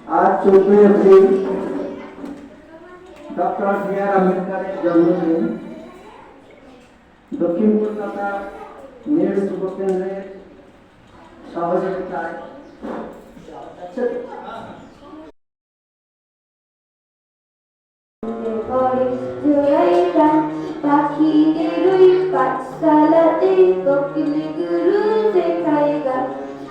आज 14 April doctor B.R.. আম্বেদকরের জন্মদিন। দক্ষিণ কলকাতা নেহেরু যুব কেন্দ্রের সহযোগিতায় পাখিদের ওই পাঠশালাতে কোকিল গুরু শেখায় গান,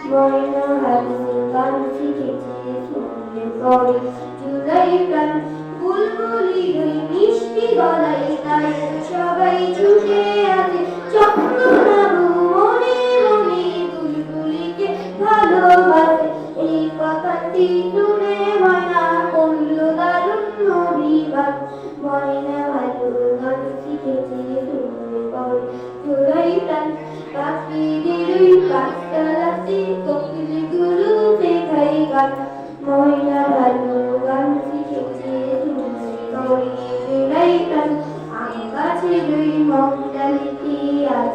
ময়না হালু গান শিখেছে শুনলে পরে জুড়াই প্রাণ, বুলবুলির ওই মিষ্টি গলায় তাই সবাই ছুটে আসে চক্র নাবু মনে মনে বুলবুলিকে ভালোবাসে। এই কথাটি শুনে ময়না করল দারুণ অভিমান, ময়না ভালো গান শিখেছে শুনলে পরে জুড়াই প্রাণ, পাখিদের ওই পাঠশালাতে কোকিল গুরু শেখায় গান, ময়না ভালো গান শিখেছে শুনলে পরে জুড়াই প্রাণ। আম গাছের ওই মগডালিতে আজ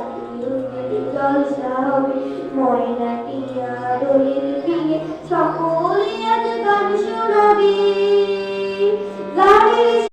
জলসা হবে, ময়না টিয়া দোলের বিয়ে সকলে আজ গান শোনাবে। গানের